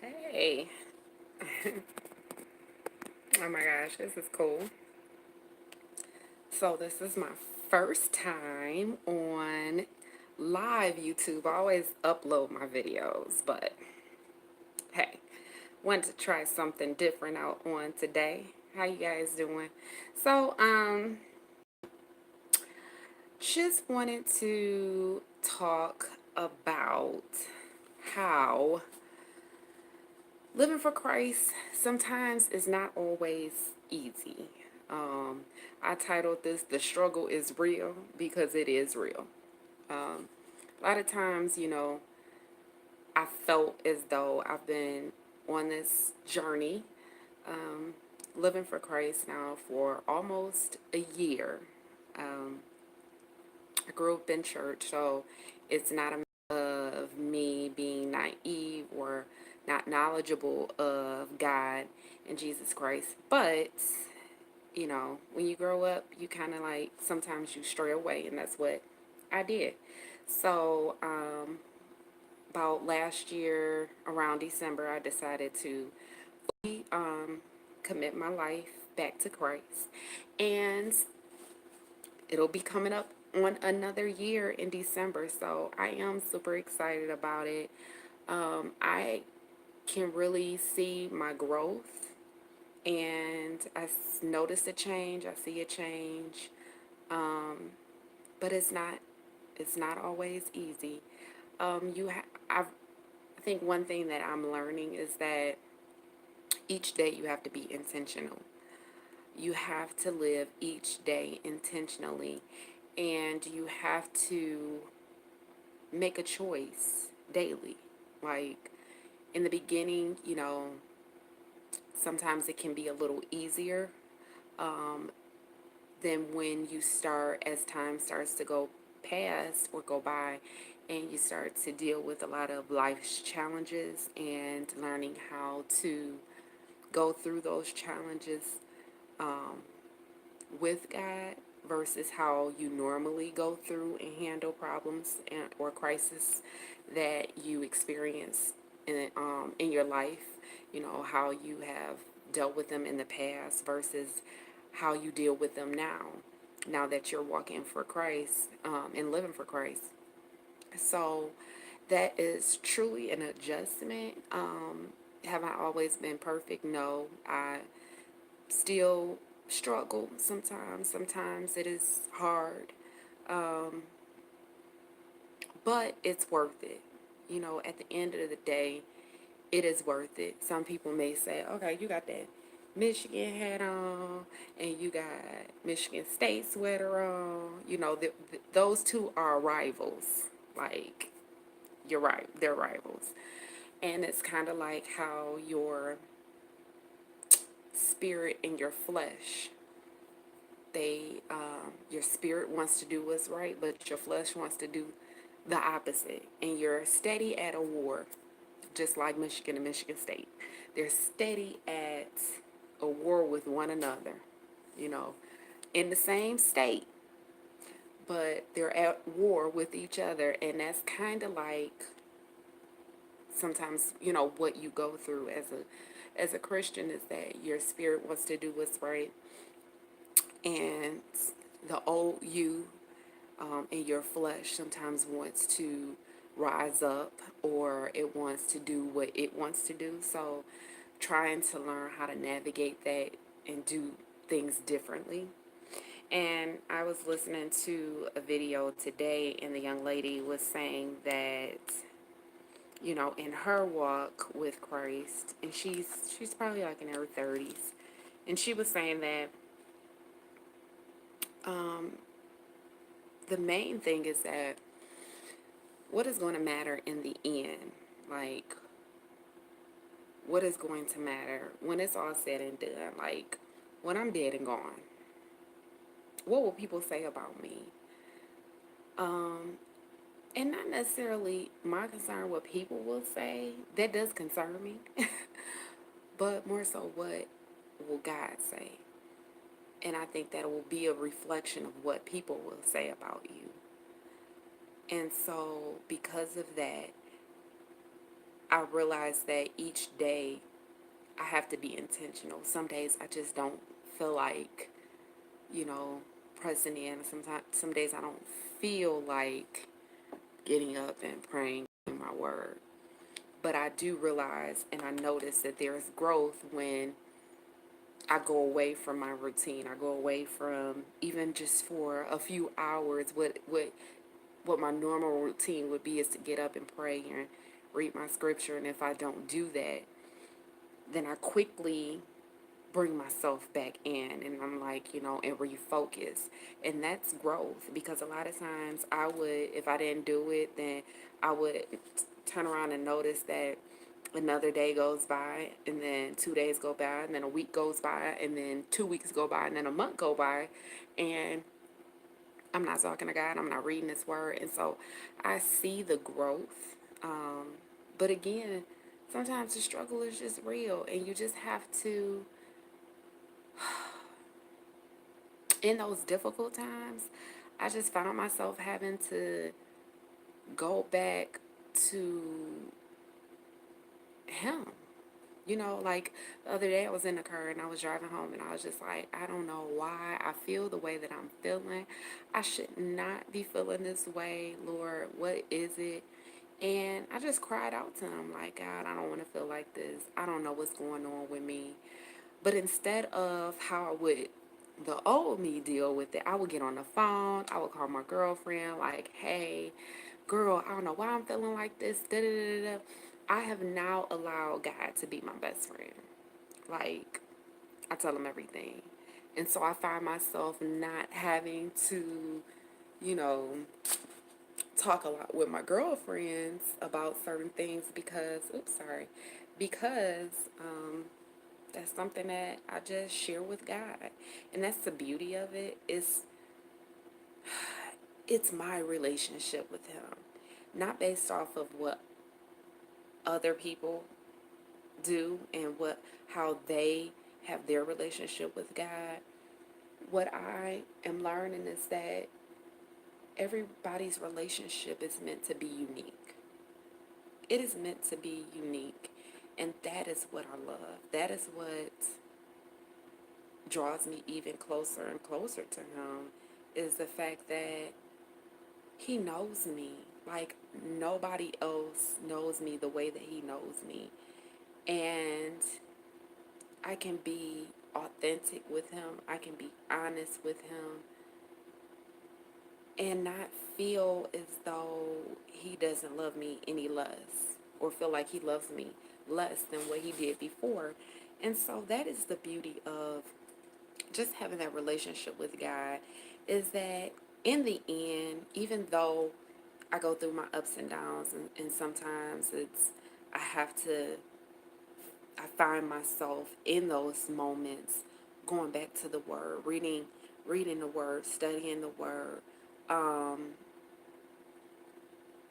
Hey. Oh my gosh, this is cool. So this is my first time on live YouTube. I always upload my videos, but hey, wanted to try something different out on today. How you guys doing? So, just wanted to talk about how living for Christ sometimes is not always easy. Um, I titled this "The Struggle is Real" because it is real. A lot of times, I felt as though I've been on this journey, um, living for Christ now for almost a year. Um, I grew up in church, so it's not a matter of me being naive or not knowledgeable of God and Jesus Christ. But, when you grow up, you kind of like sometimes you stray away, and that's what I did. So, about last year around December, I decided to commit my life back to Christ. And it'll be coming up on another year in December, so I am super excited about it. I can really see my growth, and notice a change. I see a change, but it's not always easy. I think one thing that I'm learning is that each day you have to be intentional. You have to live each day intentionally, and you have to make a choice daily. Like in the beginning, sometimes it can be a little easier than when you start, as time starts to go past or go by, and you start to deal with a lot of life's challenges and learning how to go through those challenges with God versus how you normally go through and handle problems or crisis that you experience in your life. How you have dealt with them in the past versus how you deal with them now. Now that you're walking for Christ and living for Christ, so that is truly an adjustment. Have I always been perfect? No, I still struggle sometimes. Sometimes it is hard, but it's worth it. At the end of the day, it is worth it. Some people may say, okay, you got that Michigan hat on and you got Michigan State sweater on. Those two are rivals. Like, you're right, they're rivals. And it's kind of like how your spirit and your flesh, your spirit wants to do what's right, but your flesh wants to do the opposite. And you're steady at a war, just like Michigan and Michigan State. They're steady at a war with one another, you know, in the same state, but they're at war with each other. And that's kind of like sometimes, what you go through as a Christian is that your spirit wants to do what's right, and the old you and your flesh sometimes wants to rise up, or it wants to do what it wants to do. So trying to learn how to navigate that and do things differently. And I was listening to a video today, and the young lady was saying that, in her walk with Christ, and she's probably like in her 30s, and she was saying that the main thing is that what is going to matter in the end? Like, what is going to matter when it's all said and done? Like, when I'm dead and gone, what will people say about me? And not necessarily my concern what people will say. That does concern me. But more so, what will God say? And I think that it will be a reflection of what people will say about you. And so, because of that, I realize that each day I have to be intentional. Some days I just don't feel like, you know, pressing in. Sometimes, some days I don't feel like getting up and praying in my word. But I do realize and I notice that there is growth when I go away from my routine. I go away from even just for a few hours what my normal routine would be is to get up and pray and read my scripture. And if I don't do that, then I quickly bring myself back in and I'm like, and refocus. And that's growth because a lot of times I would, if I didn't do it, then I would turn around and notice that another day goes by and then 2 days go by and then a week goes by and then 2 weeks go by and then a month go by and I'm not talking to God, I'm not reading His word. And so I see the growth. But again, sometimes the struggle is just real and you just have to, in those difficult times, I just found myself having to go back to Him. Like the other day I was in the car and I was driving home and I was just like, I don't know why I feel the way that I'm feeling. I should not be feeling this way, Lord. What is it? And I just cried out to Him, like, God, I don't want to feel like this. I don't know what's going on with me. But instead of how I would the old me deal with it, I would get on the phone, I would call my girlfriend, like, hey, girl, I don't know why I'm feeling like this. Da, da, da, da. I have now allowed God to be my best friend. Like, I tell him everything. And so I find myself not having to, you know, talk a lot with my girlfriends about certain things because that's something that I just share with God. And that's the beauty of it is it's my relationship with Him, not based off of what other people do and how they have their relationship with God. What I am learning is that everybody's relationship is meant to be unique. It is meant to be unique. And that is what I love. That is what draws me even closer and closer to Him is the fact that He knows me. Like nobody else knows me the way that He knows me. And I can be authentic with Him. I can be honest with Him and not feel as though He doesn't love me any less or feel like He loves me less than what He did before. And so that is the beauty of just having that relationship with God is that in the end, even though I go through my ups and downs and sometimes I have to I find myself in those moments going back to the word, reading the word, studying the word, um,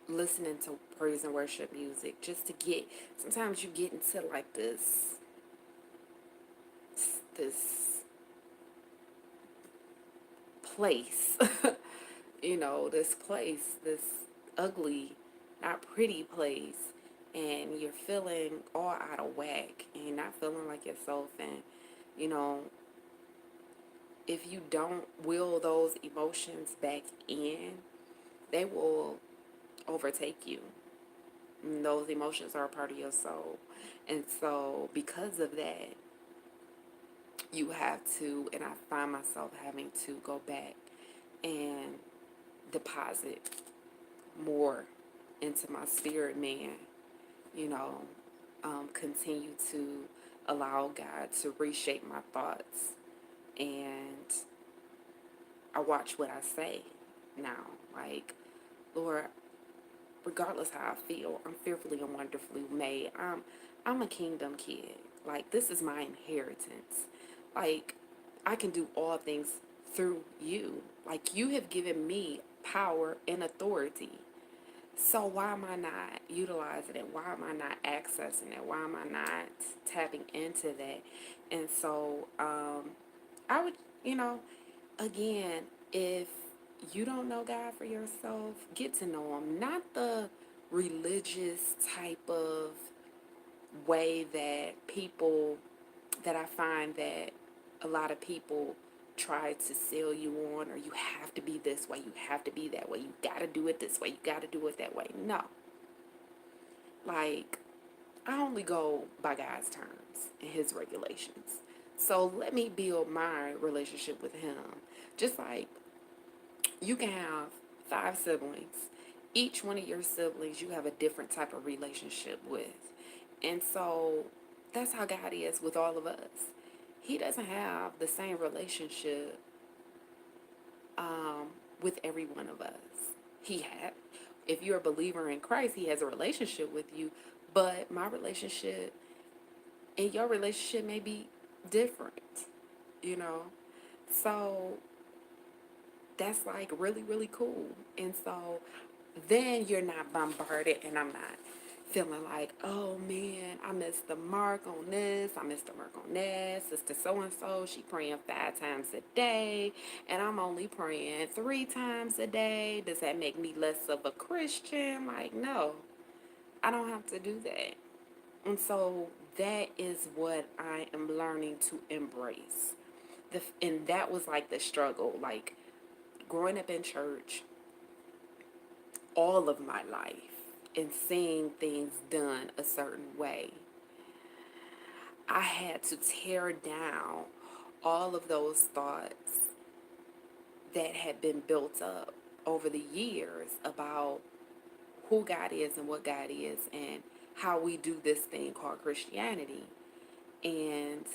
listening to praise and worship music, just to get. Sometimes you get into like this place, this place, this ugly, not pretty place, and you're feeling all out of whack, and you're not feeling like yourself, and you know if you don't will those emotions back in, they will overtake you. And those emotions are a part of your soul. And so, because of that, you have to, and I find myself having to go back and deposit more into my spirit man, you know, continue to allow God to reshape my thoughts. And I watch what I say now. Like, Lord, regardless how I feel, I'm fearfully and wonderfully made. I'm a kingdom kid. Like, this is my inheritance. Like, I can do all things through you. Like, you have given me power and authority. So why am I not utilizing it? Why am I not accessing it? Why am I not tapping into that? And so I would, you know, again, if you don't know God for yourself, get to know Him. Not the religious type of way that people, that I find that a lot of people try to sell you on, or you have to be this way, you have to be that way, you got to do it this way, you got to do it that way. No. Like, I only go by God's terms and his regulations. So let me build my relationship with him. Just like you can have 5 siblings. Each one of your siblings you have a different type of relationship with. And so that's how God is with all of us. He doesn't have the same relationship with every one of us. He had, if you're a believer in Christ, he has a relationship with you, but my relationship and your relationship may be different, you know? So that's like really, really cool. And so then you're not bombarded, and I'm not feeling like, oh man, I missed the mark on this, I missed the mark on that. Sister so and so, she praying 5 times a day, and I'm only praying 3 times a day. Does that make me less of a Christian? Like, no, I don't have to do that. And so that is what I am learning to embrace. And that was like the struggle, like growing up in church all of my life and seeing things done a certain way. I had to tear down all of those thoughts that had been built up over the years about who God is and what God is and how we do this thing called Christianity. And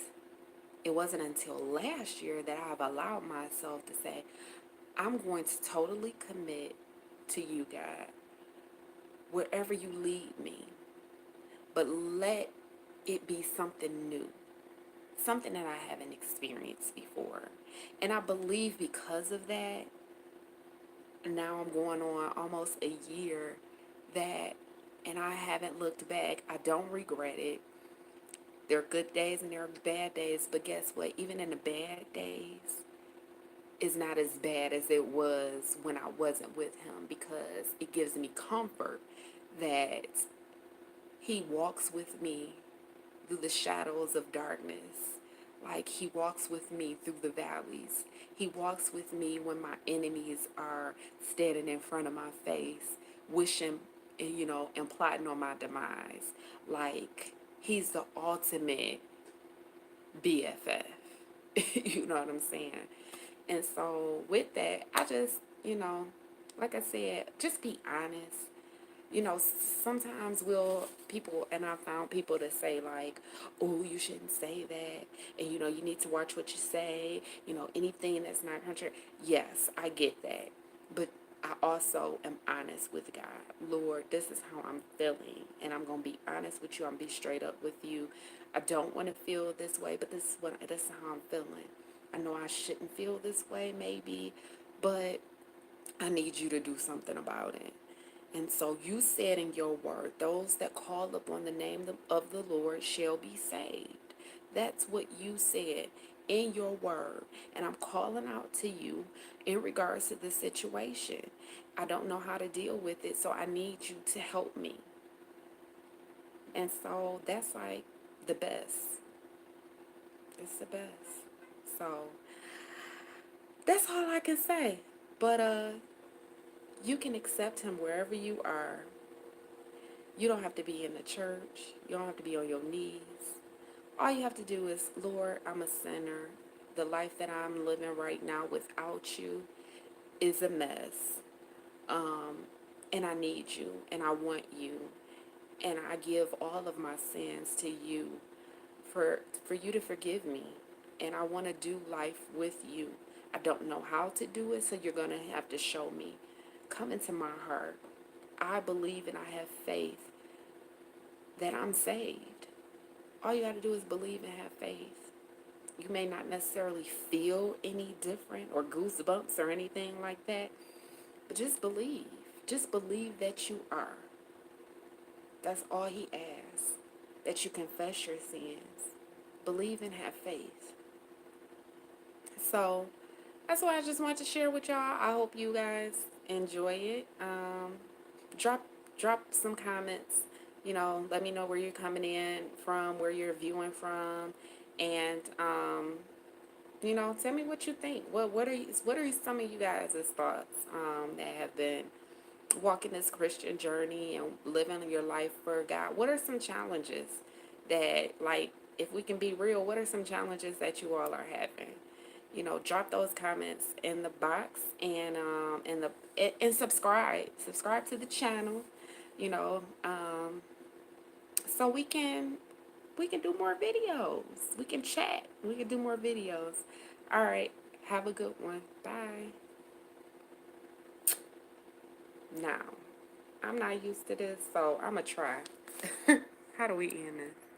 it wasn't until last year that I've allowed myself to say, I'm going to totally commit to you, God, wherever you lead me. But let it be something new, something that I haven't experienced before. And I believe because of that, now I'm going on almost a year that, and I haven't looked back. I don't regret it. There are good days and there are bad days, but guess what? Even in the bad days, it's not as bad as it was when I wasn't with him, because it gives me comfort that he walks with me through the shadows of darkness. Like he walks with me through the valleys. He walks with me when my enemies are standing in front of my face, wishing, and plotting on my demise. Like he's the ultimate BFF. You know what I'm saying? And so with that, I just, like I said, just be honest. Sometimes people, and I found people to say like, oh, you shouldn't say that. And, you need to watch what you say, anything that's not country. Yes, I get that. But I also am honest with God. Lord, this is how I'm feeling. And I'm going to be honest with you. I'm going to be straight up with you. I don't want to feel this way, but this is how I'm feeling. I know I shouldn't feel this way maybe, but I need you to do something about it. And so you said in your word, those that call upon the name of the Lord shall be saved. That's what you said in your word. And I'm calling out to you in regards to this situation. I don't know how to deal with it, so I need you to help me. And so that's like the best. It's the best. So that's all I can say. But you can accept him wherever you are. You don't have to be in the church. You don't have to be on your knees. All you have to do is, Lord, I'm a sinner. The life that I'm living right now without you is a mess. And I need you and I want you. And I give all of my sins to you for you to forgive me. And I want to do life with you. I don't know how to do it, so you're going to have to show me. Come into my heart. I believe and I have faith that I'm saved. All you got to do is believe and have faith. You may not necessarily feel any different or goosebumps or anything like that, but just believe. Just believe that you are. That's all he asks. That you confess your sins. Believe and have faith. So that's what I just wanted to share with y'all. I hope you guys enjoy it. Drop drop some comments. You know, let me know where you're coming in from, where you're viewing from, and you know, tell me what you think. What are some of you guys' thoughts that have been walking this Christian journey and living your life for God? What are some challenges that, like, if we can be real, what are some challenges that you all are having? You know, drop those comments in the box, and subscribe to the channel. You know, so we can do more videos. We can chat. We can do more videos. All right. Have a good one. Bye. Now, I'm not used to this, so I'm going to try. How do we end this?